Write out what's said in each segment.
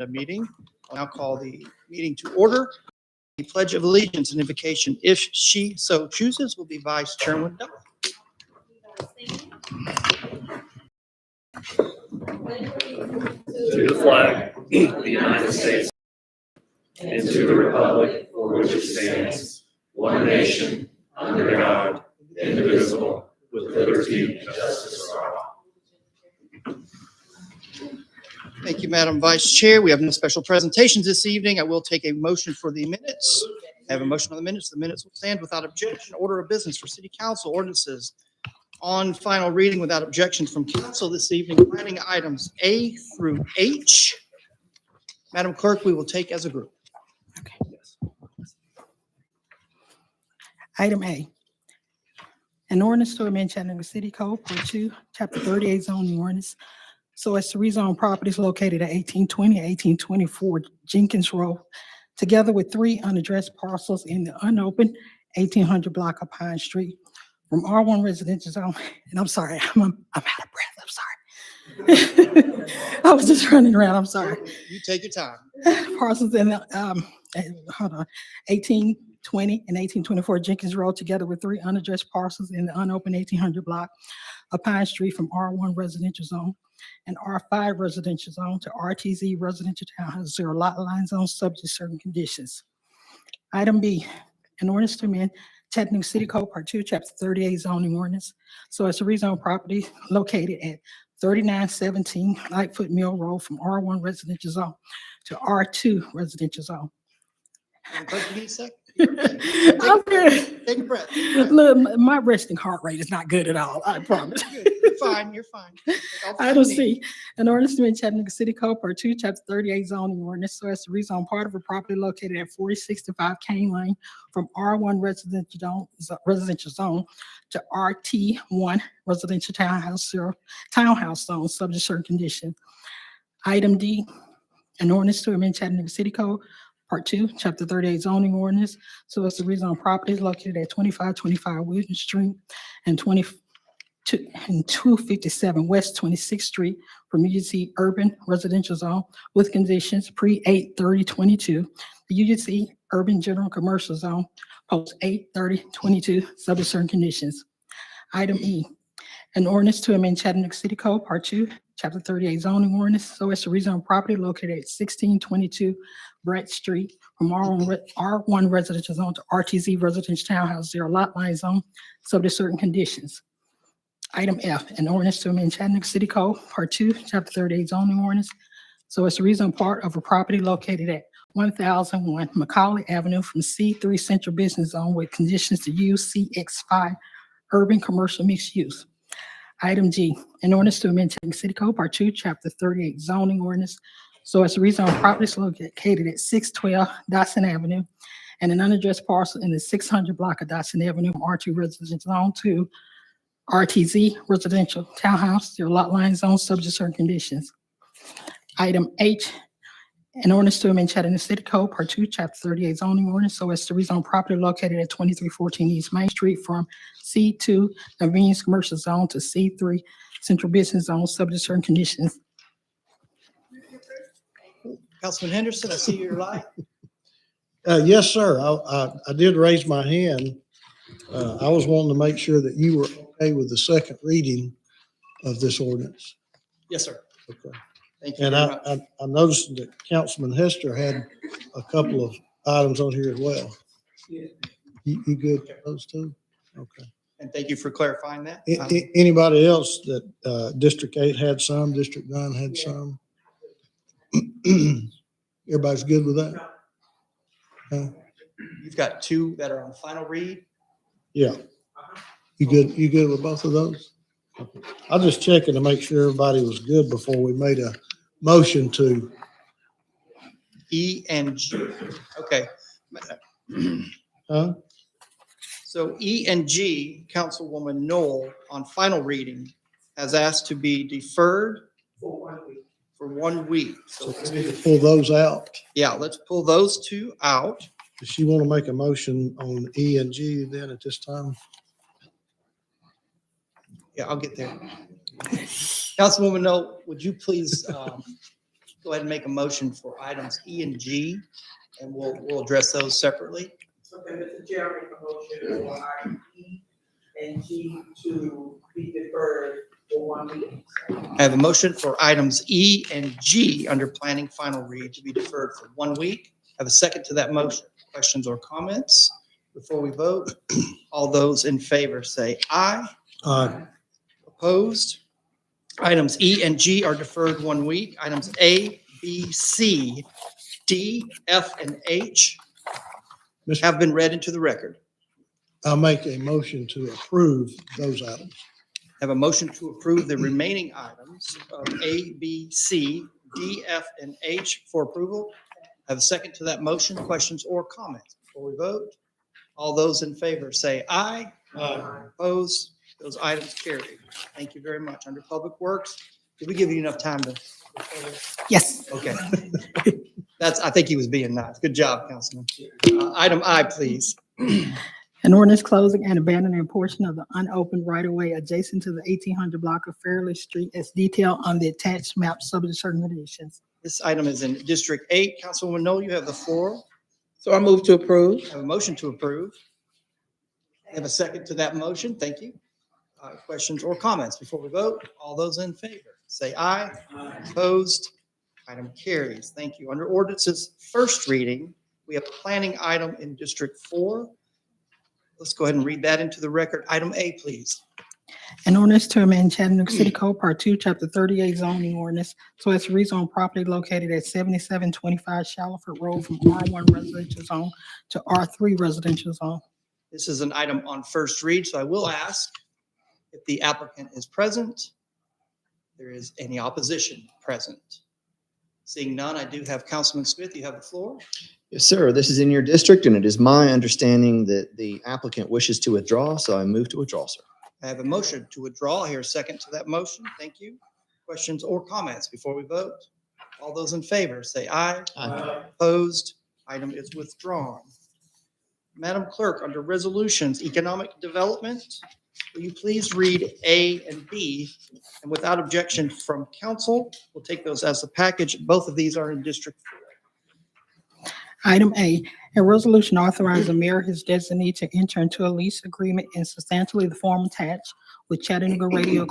the meeting. I'll now call the meeting to order. The Pledge of Allegiance and invocation, if she so chooses, will be Vice Chairman Dodd. To the flag of the United States and to the republic for which it stands, one nation, under God, indivisible, with liberty and justice for all. Thank you, Madam Vice Chair. We have no special presentations this evening. I will take a motion for the minutes. I have a motion on the minutes. The minutes will stand without objection. Order of business for City Council ordinances on final reading without objection from council this evening. Planning items A through H. Madam Clerk, we will take as a group. Okay. Item A, an ordinance to amend Chattanooga City Code, Part 2, Chapter 38 zoning ordinance, so as to rezone properties located at 1820 and 1824 Jenkins Road, together with 3 unaddressed parcels in the unopened 1800 block of Pine Street from R1 residential zone. And I'm sorry, I'm out of breath. I'm sorry. I was just running around. I'm sorry. You take your time. Parcels in the 1820 and 1824 Jenkins Road, together with 3 unaddressed parcels in the unopened 1800 block of Pine Street from R1 residential zone and R5 residential zone to RTZ residential townhouse 0 lot line zone, subject to certain conditions. Item B, an ordinance to amend Chattanooga City Code Part 2, Chapter 38 zoning ordinance, so as to rezone property located at 3917 Lightfoot Mill Road from R1 residential zone to R2 residential zone. Madam Clerk, you need a second? I'm good. Take a breath. Look, my resting heart rate is not good at all, I promise. You're fine. You're fine. Item C, an ordinance to amend Chattanooga City Code Part 2, Chapter 38 zoning ordinance, so as to rezone part of a property located at 4065 Kane Lane from R1 residential zone to RT1 residential townhouse zone, subject to certain conditions. Item D, an ordinance to amend Chattanooga City Code Part 2, Chapter 38 zoning ordinance, so as to rezone properties located at 2525 William Street and 257 West 26th Street from UGC Urban Residential Zone with conditions pre-8/30/22, the UGC Urban General Commercial Zone post 8/30/22, subject to certain conditions. Item E, an ordinance to amend Chattanooga City Code Part 2, Chapter 38 zoning ordinance, so as to rezone property located at 1622 Brett Street from R1 residential zone to RTZ residential townhouse 0 lot line zone, subject to certain conditions. Item F, an ordinance to amend Chattanooga City Code Part 2, Chapter 38 zoning ordinance, so as to rezone part of a property located at 1001 Macaulay Avenue from C3 Central Business Zone with conditions to use CX5 urban commercial mixed use. Item G, an ordinance to amend Chattanooga City Code Part 2, Chapter 38 zoning ordinance, so as to rezone properties located at 612 Dotson Avenue and an unaddressed parcel in the 600 block of Dotson Avenue from R2 residential zone to RTZ residential townhouse 0 lot line zone, subject to certain conditions. Item H, an ordinance to amend Chattanooga City Code Part 2, Chapter 38 zoning ordinance, so as to rezone property located at 2314 East Main Street from C2 Convenience Commercial Zone to C3 Central Business Zone, subject to certain conditions. Councilman Henderson, I see your light. Yes, sir. I did raise my hand. I was wanting to make sure that you were okay with the second reading of this ordinance. Yes, sir. Okay. Thank you And very much. I noticed that Councilman Hester had a couple of items on here as well. You good with those two? Okay. And thank you for clarifying that. Anybody else that District 8 had some, District 9 had some? Everybody's good with that? You've got 2 that are on final read. Yeah. You good with both of those? Okay. I was just checking to make sure everybody was good before we made a motion to. E and G. Okay. Huh? So E and G, Councilwoman Knoll, on final reading, has asked to be deferred for 1 week. So we need to pull those out. Yeah, let's pull those 2 out. Does she want to make a motion on E and G then at this time? Yeah, I'll get there. Councilwoman Knoll, would you please Go ahead and make a motion for items E and G, and we'll address those separately. Okay, Mr. Chair, I make a motion for item E and G to be deferred for 1 week. I have a motion for items E and G under planning final read to be deferred for 1 week. I have a second to that motion. Questions or comments before we vote? All those in favor say aye. Aye. Opposed? Items E and G are deferred 1 week. Items A, B, C, D, F, and H have been read into the record. I'll make a motion to approve those items. I have a motion to approve the remaining items of A, B, C, D, F, and H for approval. I have a second to that motion. Questions or comments before we vote? All those in favor say aye. Aye. Opposed? Those items carried. Thank you very much. Under Public Works, did we give you enough time to? Yes. Okay. I think he was being nice. Good job, Councilman. Item I, please. An ordinance closing and abandoning a portion of the unopened right-of-way adjacent to the 1800 block of Fairley Street as detailed on the attached map subject to certain conditions. This item is in District 8. Councilwoman Knoll, you have the floor. So I move to approve. I have a motion to approve. I have a second to that motion. Thank you. Questions or comments before we vote? All those in favor, say aye. Opposed? Item carries. Thank you. Under ordinances first reading, we have a planning item in District 4. Let's go ahead and read that into the record. Item A, please. An ordinance to amend Chattanooga City Code Part 2, Chapter 38 zoning ordinance so as to rezone property located at 7725 Shallowford Road from R1 residential zone to R3 residential zone. This is an item on first read, so I will ask if the applicant is present. There is any opposition present? Seeing none, I do have Councilman Smith. You have the floor. Yes, sir. This is in your district, and it is my understanding that the applicant wishes to withdraw, so I move to withdraw, sir. I have a motion to withdraw. I hear a second to that motion. Thank you. Questions or comments before we vote? All those in favor say aye. Aye. Opposed? Item is withdrawn. Madam Clerk, under Resolutions, Economic Development, will you please read A and B? And without objection from council, we'll take those as a package. Both of these are in District 4. Item A, a resolution authorizing the mayor, his designee, to enter into a lease agreement in substantially the form attached with Chattanooga Radio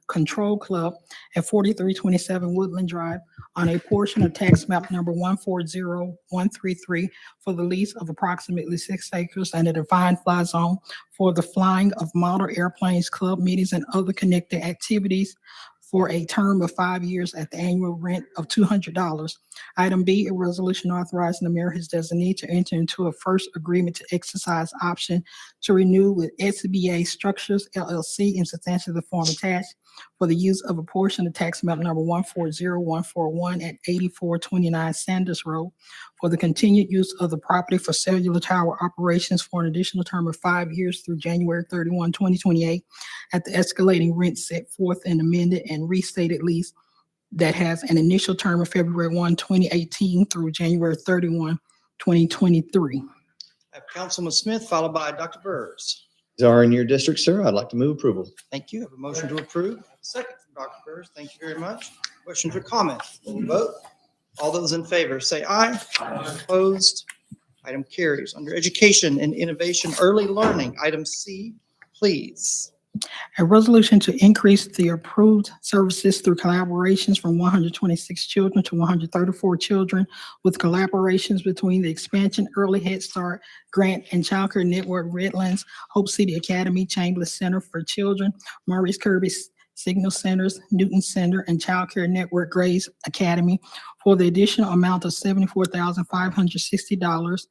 Control Club at 4327 Woodland Drive on a portion of tax map number 140133 for the lease of approximately 6 acres and a defined fly zone for the flying of model airplanes, club meetings, and other connected activities for a term of 5 years at the annual rent of $200. Item B, a resolution authorizing the mayor, his designee, to enter into a first agreement to exercise option to renew with SBA Structures LLC in substantially the form attached for the use of a portion of tax map number 140141 at 8429 Sanders Road for the continued use of the property for cellular tower operations for an additional term of 5 years through January 31, 2028 at the escalating rent set forth in amended and restated lease that has an initial term of February 1, 2018 through January 31, 2023. I have Councilman Smith, followed by Dr. Burrs. These are in your district, sir. I'd like to move approval. Thank you. I have a motion to approve. I have a second from Dr. Burrs. Thank you very much. Questions or comments? Will we vote? All those in favor say aye. Opposed? Item carries. Under Education and Innovation, Early Learning, item C, please. A resolution to increase the approved services through collaborations from 126 children to 134 children with collaborations between the Expansion Early Head Start Grant and Child Care Network Redlands, Hope City Academy, Chambliss Center for Children, Maurice Kirby Signal Centers, Newton Center, and Child Care Network Grace Academy for the additional amount of $74,560.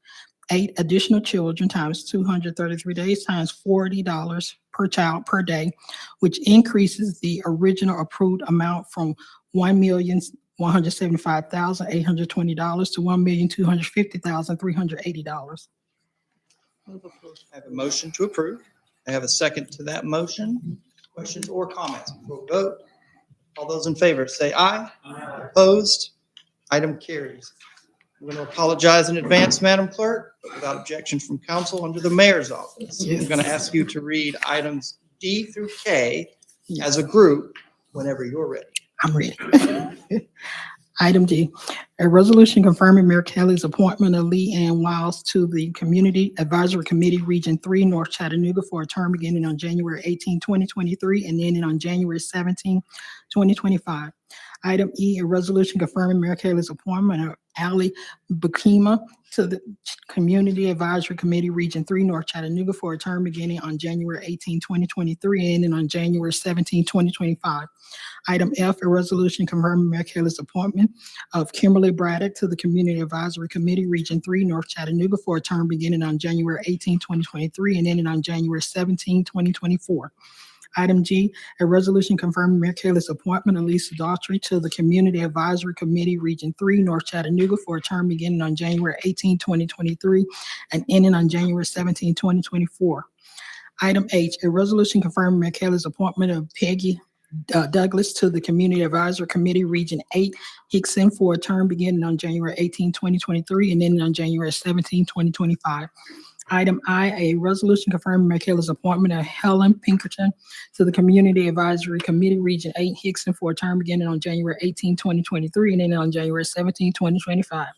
8 additional children times 233 days times $40 per child per day, which increases the original approved amount from $1,175,820 to $1,250,380. I have a motion to approve. I have a second to that motion. Questions or comments before we vote? All those in favor say aye. Opposed? Item carries. I'm going to apologize in advance, Madam Clerk, but without objection from council, under the mayor's office. I'm going to ask you to read items D through K as a group whenever you're ready. I'm ready. Item D, a resolution confirming Mayor Kelly's appointment of Lee Ann Wiles to the Community Advisory Committee, Region 3, North Chattanooga, for a term beginning on January 18, 2023, and ending on January 17, 2025. Item E, a resolution confirming Mayor Kelly's appointment of Ally Bukima to the Community Advisory Committee, Region 3, North Chattanooga, for a term beginning on January 18, 2023, and ending on January 17, 2025. Item F, a resolution confirming Mayor Kelly's appointment of Kimberly Braddock to the Community Advisory Committee, Region 3, North Chattanooga, for a term beginning on January 18, 2023, and ending on January 17, 2024. Item G, a resolution confirming Mayor Kelly's appointment of Lisa Daughtry to the Community Advisory Committee, Region 3, North Chattanooga, for a term beginning on January 18, 2023, and ending on January 17, 2024. Item H, a resolution confirming Mayor Kelly's appointment of Peggy Douglas to the Community Advisory Committee, Region 8, Hickson, for a term beginning on January 18, 2023, and ending on January 17, 2025. Item I, a resolution confirming Mayor Kelly's appointment of Helen Pinkerton to the Community Advisory Committee, Region 8, Hickson, for a term beginning on January 18, 2023, and ending on January 17, 2025.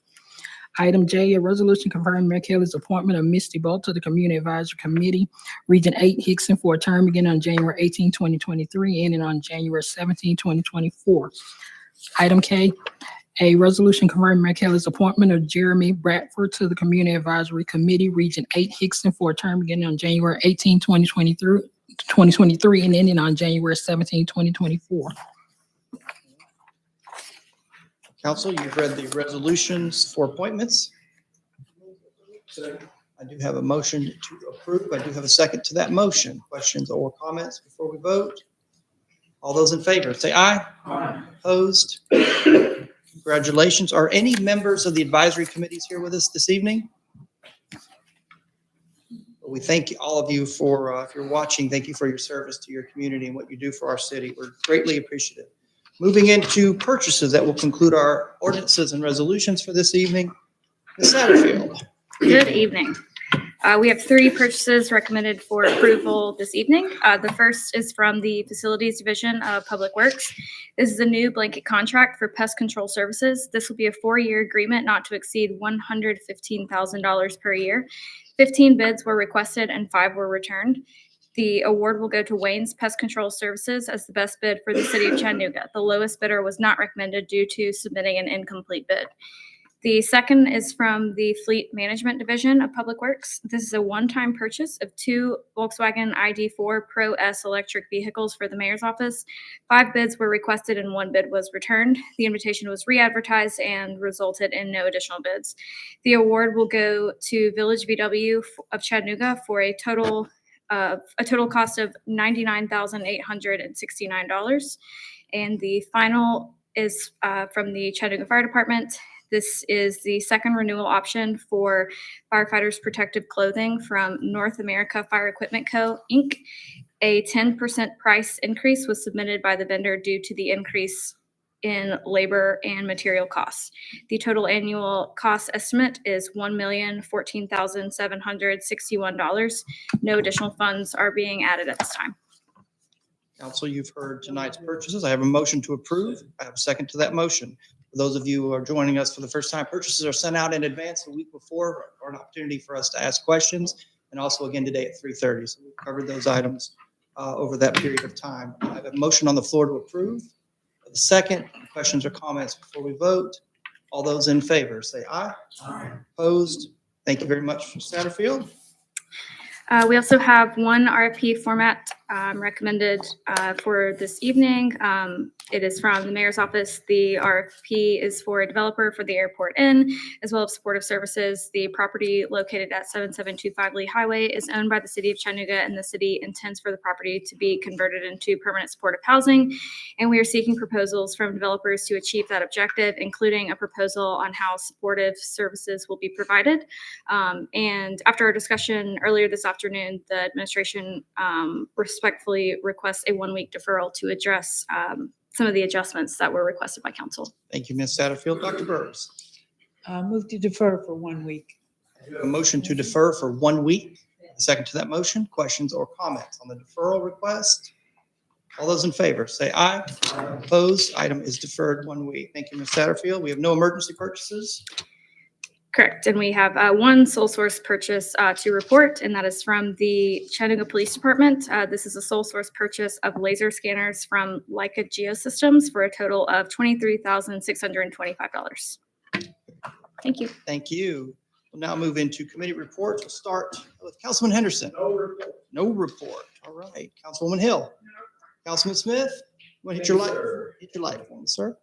Item J, a resolution confirming Mayor Kelly's appointment of Misty Bolt to the Community Advisory Committee, Region 8, Hickson, for a term beginning on January 18, 2023, ending on January 17, 2024. Item K, a resolution confirming Mayor Kelly's appointment of Jeremy Bradford to the Community Advisory Committee, Region 8, Hickson, for a term beginning on January 18, 2023, and ending on January 17, 2024. Council, you've read the resolutions for appointments. I do have a motion to approve. I do have a second to that motion. Questions or comments before we vote? All those in favor, say aye. Aye. Opposed? Congratulations. Are any members of the advisory committees here with us this evening? We thank all of you for, if you're watching, thank you for your service to your community and what you do for our city. We're greatly appreciative. Moving into purchases, that will conclude our ordinances and resolutions for this evening. Ms. Satterfield. Good evening. We have 3 purchases recommended for approval this evening. The first is from the Facilities Division of Public Works. This is a new blanket contract for pest control services. This will be a 4-year agreement not to exceed $115,000 per year. 15 bids were requested and 5 were returned. The award will go to Wayne's Pest Control Services as the best bid for the city of Chattanooga. The lowest bidder was not recommended due to submitting an incomplete bid. The second is from the Fleet Management Division of Public Works. This is a one-time purchase of 2 Volkswagen ID4 Pro S electric vehicles for the mayor's office. 5 bids were requested and 1 bid was returned. The invitation was re-advertised and resulted in no additional bids. The award will go to Village VW of Chattanooga for a total cost of $99,869. And the final is from the Chattanooga Fire Department. This is the second renewal option for firefighters' protective clothing from North America Fire Equipment Co., Inc. A 10% price increase was submitted by the vendor due to the increase in labor and material costs. The total annual cost estimate is $1,014,761. No additional funds are being added at this time. Council, you've heard tonight's purchases. I have a motion to approve. I have a second to that motion. For those of you who are joining us for the first time, purchases are sent out in advance a week before, or an opportunity for us to ask questions, and also again today at 3:30. So we've covered those items over that period of time. I have a motion on the floor to approve. The second, questions or comments before we vote? All those in favor, say aye. Aye. Opposed? Thank you very much, Mr. Satterfield. We also have 1 RFP format recommended for this evening. It is from the mayor's office. The RFP is for a developer for the Airport Inn, as well as supportive services. The property located at 7725 Lee Highway is owned by the city of Chattanooga, and the city intends for the property to be converted into permanent supportive housing. And we are seeking proposals from developers to achieve that objective, including a proposal on how supportive services will be provided. And after our discussion earlier this afternoon, the administration respectfully requests a 1-week deferral to address some of the adjustments that were requested by council. Thank you, Ms. Satterfield. Dr. Burbs. Move to defer for 1 week. A motion to defer for 1 week. A second to that motion. Questions or comments on the deferral request? All those in favor, say aye. Opposed, item is deferred 1 week. Thank you, Ms. Satterfield. We have no emergency purchases. Correct. And we have one sole source purchase to report, and that is from the Chattanooga Police Department. This is a sole source purchase of laser scanners from Leica Geosystems for a total of $23,625. Thank you. Thank you. We'll now move into committee reports. We'll start with Councilman Henderson. No report. All right. Councilwoman Hill. Councilman Smith, you want to hit your light? Hit your light for me, sir.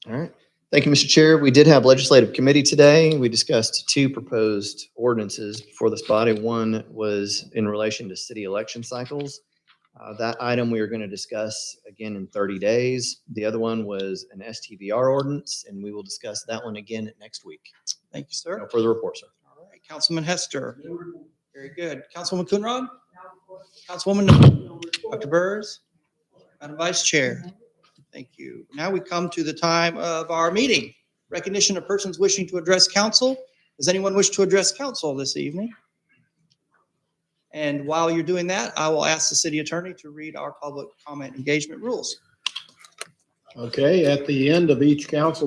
All right. Thank you, Mr. Chair. We did have legislative committee today. We discussed 2 proposed ordinances before this body. One was in relation to city election cycles. That item we are going to discuss again in 30 days. The other one was an STVR ordinance, and we will discuss that one again next week. Thank you, sir. No further report, sir. All right. Councilman Hester. Very good. Councilwoman Coonrod? Councilwoman, Dr. Burrs? Madam Vice Chair? Thank you. Now we come to the time of our meeting. Recognition of persons wishing to address council. Does anyone wish to address council this evening? And while you're doing that, I will ask the city attorney to read our public comment engagement rules. Okay, at the end of each council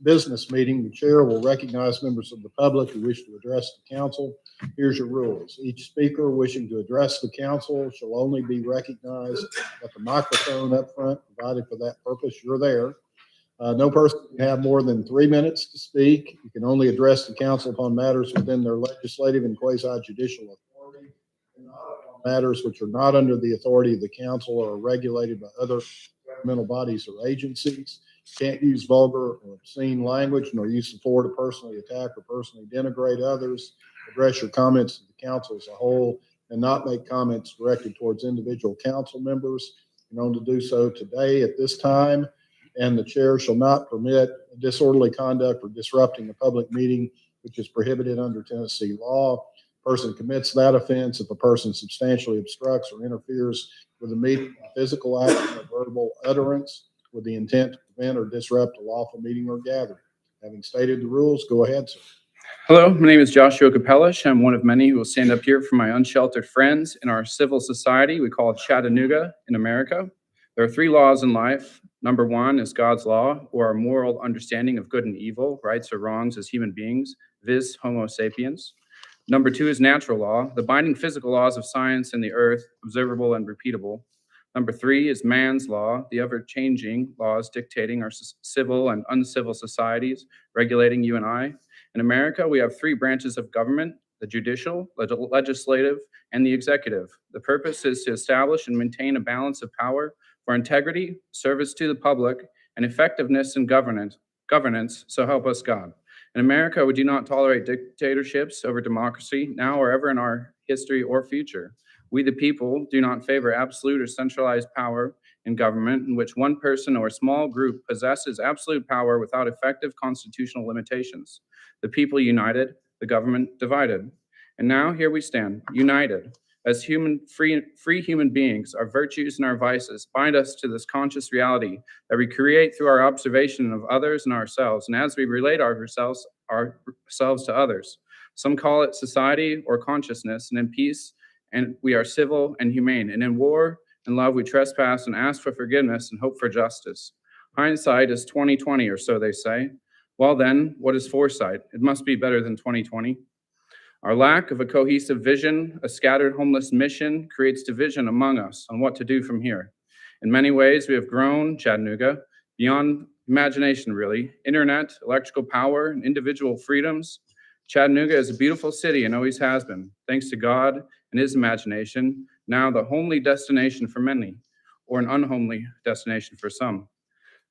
business meeting, the chair will recognize members of the public who wish to address the council. Here's your rules. Each speaker wishing to address the council shall only be recognized at the microphone up front, provided for that purpose. You're there. No person can have more than 3 minutes to speak. You can only address the council upon matters within their legislative and quasi-judicial authority, and not upon matters which are not under the authority of the council or are regulated by other governmental bodies or agencies. Can't use vulgar or obscene language, nor use support to personally attack or personally denigrate others. Address your comments to the council as a whole, and not make comments directed towards individual council members. You're known to do so today at this time, and the chair shall not permit disorderly conduct or disrupting a public meeting, which is prohibited under Tennessee law. Person commits that offense if a person substantially obstructs or interferes with a meeting by physical action or verbal utterance with the intent to prevent or disrupt a lawful meeting or gathering. Having stated the rules, go ahead, sir. Hello, my name is Joshua Capellish. I'm one of many who will stand up here for my unsheltered friends in our civil society we call Chattanooga in America. There are 3 laws in life. Number 1 is God's law, or our moral understanding of good and evil, rights or wrongs as human beings, viz. Homo sapiens. Number 2 is natural law, the binding physical laws of science and the earth, observable and repeatable. Number 3 is man's law, the ever-changing laws dictating our civil and uncivil societies, regulating you and I. In America, we have 3 branches of government: the judicial, legislative, and the executive. The purpose is to establish and maintain a balance of power for integrity, service to the public, and effectiveness in governance, so help us God. In America, we do not tolerate dictatorships over democracy, now or ever in our history or future. We, the people, do not favor absolute or centralized power in government in which one person or a small group possesses absolute power without effective constitutional limitations. The people united, the government divided. And now here we stand, united. As free human beings, our virtues and our vices bind us to this conscious reality that we create through our observation of others and ourselves, and as we relate ourselves to others. Some call it society or consciousness, and in peace, and we are civil and humane, and in war and love we trespass and ask for forgiveness and hope for justice. Hindsight is 20/20, or so they say. Well then, what is foresight? It must be better than 20/20. Our lack of a cohesive vision, a scattered homeless mission, creates division among us on what to do from here. In many ways, we have grown Chattanooga beyond imagination, really. Internet, electrical power, and individual freedoms. Chattanooga is a beautiful city and always has been, thanks to God and his imagination, now the homely destination for many, or an unhomely destination for some.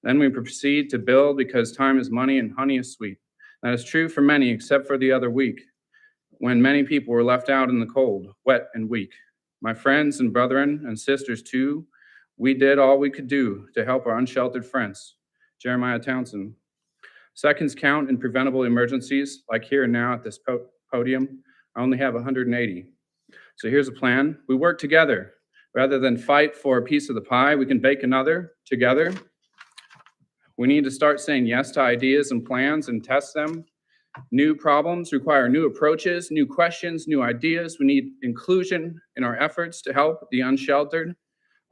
Then we proceed to build because time is money and honey is sweet. That is true for many, except for the other week, when many people were left out in the cold, wet and weak. My friends and brethren and sisters too, we did all we could do to help our unsheltered friends. Jeremiah Townsend. Seconds count in preventable emergencies, like here and now at this podium. I only have 180. So here's a plan. We work together. Rather than fight for a piece of the pie, we can bake another together. We need to start saying yes to ideas and plans and test them. New problems require new approaches, new questions, new ideas. We need inclusion in our efforts to help the unsheltered.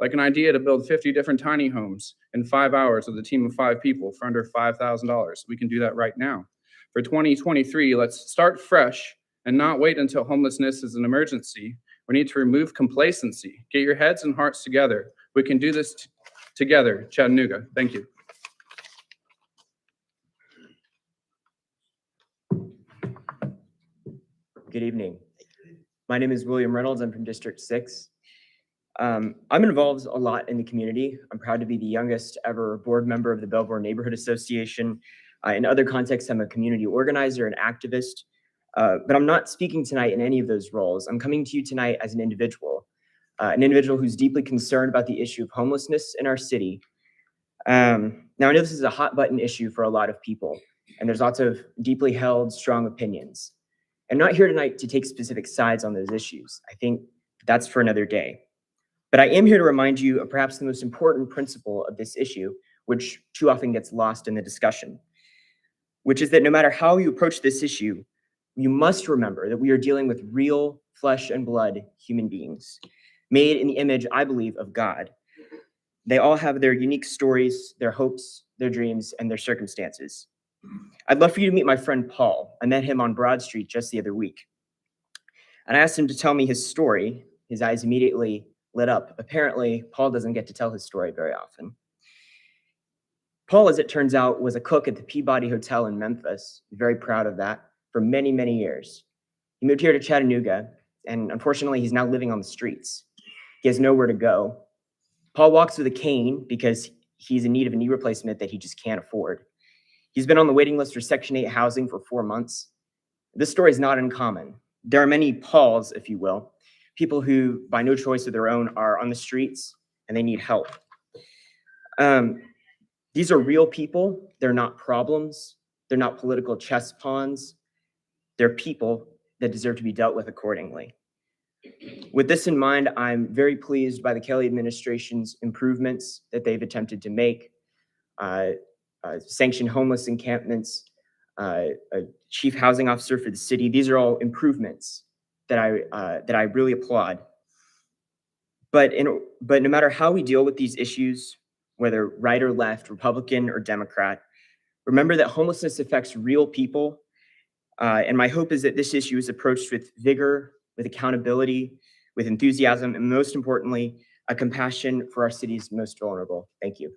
like an idea to build 50 different tiny homes in 5 hours with a team of 5 people for under $5,000. We can do that right now. For 2023, let's start fresh and not wait until homelessness is an emergency. We need to remove complacency. Get your heads and hearts together. We can do this together, Chattanooga. Thank you. Good evening. My name is William Reynolds. I'm from District 6. I'm involved a lot in the community. I'm proud to be the youngest ever board member of the Belvoir Neighborhood Association. In other contexts, I'm a community organizer and activist, but I'm not speaking tonight in any of those roles. I'm coming to you tonight as an individual who's deeply concerned about the issue of homelessness in our city. Now, I know this is a hot button issue for a lot of people, and there's lots of deeply held, strong opinions. I'm not here tonight to take specific sides on those issues. I think that's for another day. But I am here to remind you of perhaps the most important principle of this issue, which too often gets lost in the discussion, which is that no matter how you approach this issue, you must remember that we are dealing with real flesh and blood human beings, made in the image, I believe, of God. They all have their unique stories, their hopes, their dreams, and their circumstances. I'd love for you to meet my friend Paul. I met him on Broad Street just the other week. And I asked him to tell me his story. His eyes immediately lit up. Apparently, Paul doesn't get to tell his story very often. Paul, as it turns out, was a cook at the Peabody Hotel in Memphis. Very proud of that for many, many years. He moved here to Chattanooga, and unfortunately, he's now living on the streets. He has nowhere to go. Paul walks with a cane because he's in need of a knee replacement that he just can't afford. He's been on the waiting list for Section 8 housing for 4 months. This story is not uncommon. There are many Pauls, if you will, people who, by no choice of their own, are on the streets and they need help. These are real people. They're not problems. They're not political chess pawns. They're people that deserve to be dealt with accordingly. With this in mind, I'm very pleased by the Kelly administration's improvements that they've attempted to make. Sanctioned homeless encampments, a chief housing officer for the city. These are all improvements that I really applaud. But no matter how we deal with these issues, whether right or left, Republican or Democrat, remember that homelessness affects real people. And my hope is that this issue is approached with vigor, with accountability, with enthusiasm, and most importantly, a compassion for our city's most vulnerable. Thank you.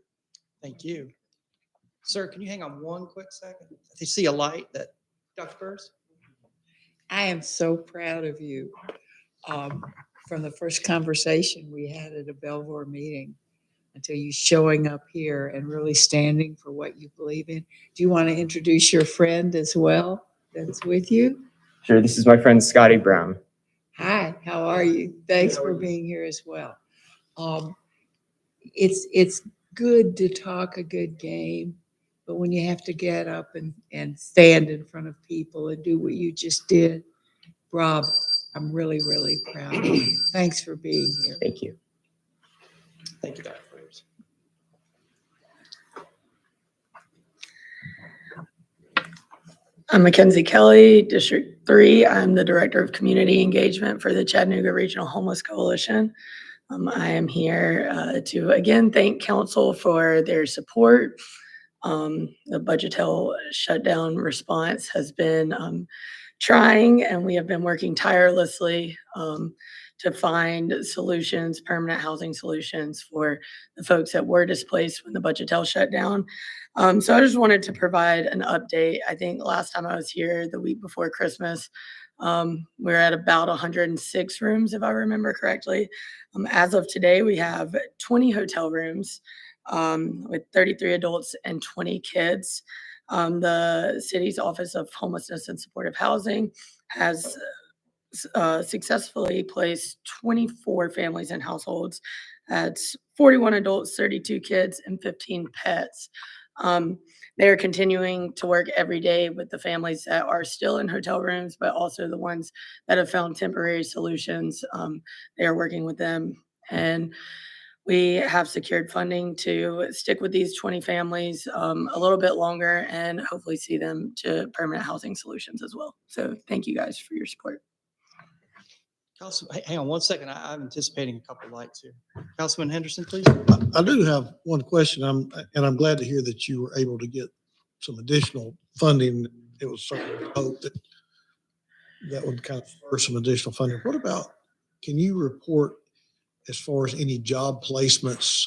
Thank you. Sir, can you hang on one quick second? I see a light that, Dr. Burrs? I am so proud of you. From the first conversation we had at a Belvoir meeting until you showing up here and really standing for what you believe in. Do you want to introduce your friend as well that's with you? Sure, this is my friend Scotty Brown. Hi, how are you? Thanks for being here as well. It's good to talk a good game, but when you have to get up and stand in front of people and do what you just did, Rob, I'm really, really proud of you. Thanks for being here. Thank you. Thank you, Dr. Burrs. I'm Mackenzie Kelly, District 3. I'm the Director of Community Engagement for the Chattanooga Regional Homeless Coalition. I am here to again thank Council for their support. The budgetal shutdown response has been trying, and we have been working tirelessly to find solutions, permanent housing solutions for the folks that were displaced when the budgetel shut down. So I just wanted to provide an update. I think last time I was here, the week before Christmas, we're at about 106 rooms, if I remember correctly. As of today, we have 20 hotel rooms with 33 adults and 20 kids. The city's Office of Homelessness and Supportive Housing has successfully placed 24 families and households. That's 41 adults, 32 kids, and 15 pets. They're continuing to work every day with the families that are still in hotel rooms, but also the ones that have found temporary solutions. They are working with them, and we have secured funding to stick with these 20 families a little bit longer and hopefully see them to permanent housing solutions as well. So thank you guys for your support. Hang on one second. I'm anticipating a couple lights here. Councilman Henderson, please. I do have one question. I'm glad to hear that you were able to get some additional funding. It was certainly hoped that that would kind of spur some additional funding. What about, can you report as far as any job placements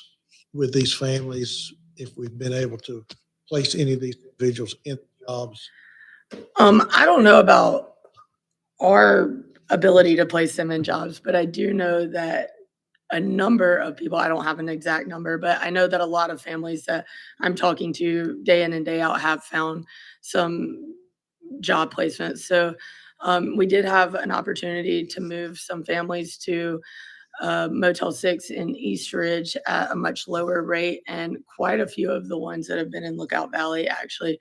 with these families, if we've been able to place any of these individuals in jobs? I don't know about our ability to place them in jobs, but I do know that a number of people, I don't have an exact number, but I know that a lot of families that I'm talking to day in and day out have found some job placements. So we did have an opportunity to move some families to Motel 6 in East Ridge at a much lower rate, and quite a few of the ones that have been in Lookout Valley actually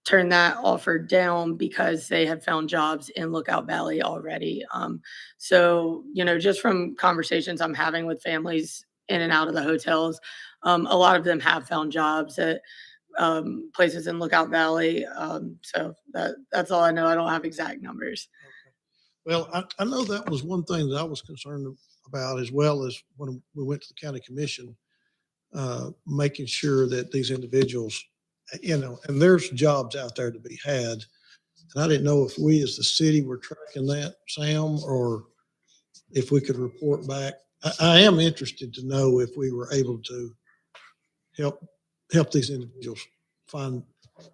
turned that offer down because they had found jobs in Lookout Valley already. So, just from conversations I'm having with families in and out of the hotels, a lot of them have found jobs at places in Lookout Valley. So that's all I know. I don't have exact numbers. Well, I know that was one thing that I was concerned about, as well as when we went to the county commission, making sure that these individuals, and there's jobs out there to be had. And I didn't know if we as the city were tracking that, Sam, or if we could report back. I am interested to know if we were able to help these individuals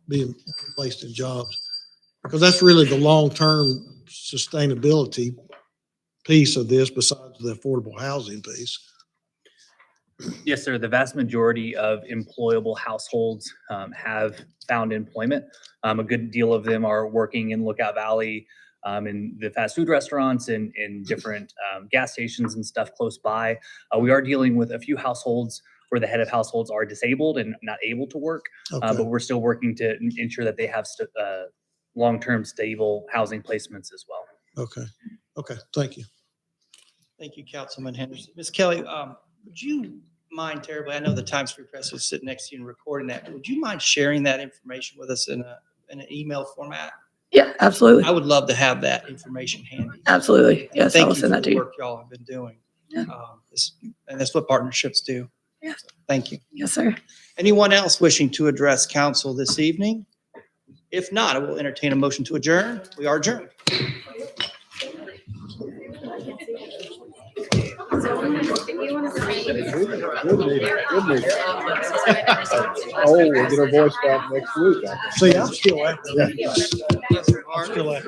being placed in jobs, because that's really the long-term sustainability piece of this, besides the affordable housing piece. Yes, sir. The vast majority of employable households have found employment. A good deal of them are working in Lookout Valley, in the fast food restaurants and in different gas stations and stuff close by. We are dealing with a few households where the head of households are disabled and not able to work, but we're still working to ensure that they have long-term stable housing placements as well. Okay. Thank you. Thank you, Councilman Henderson. Ms. Kelly, would you mind terribly, I know the Times Free Press is sitting next to you and recording that, but would you mind sharing that information with us in an email format? Yeah, absolutely. I would love to have that information handy. Absolutely. Yes, I will send that to Thank you you. for the work y'all have been doing. Yeah. And that's what partnerships do. Yeah. So, thank you. Yes, sir. Anyone else wishing to address council this evening? If not, I will entertain a motion to adjourn. We are adjourned. Good meeting. Oh, we'll get our voice back next week. See, I'm still after Yeah. that. I'm still after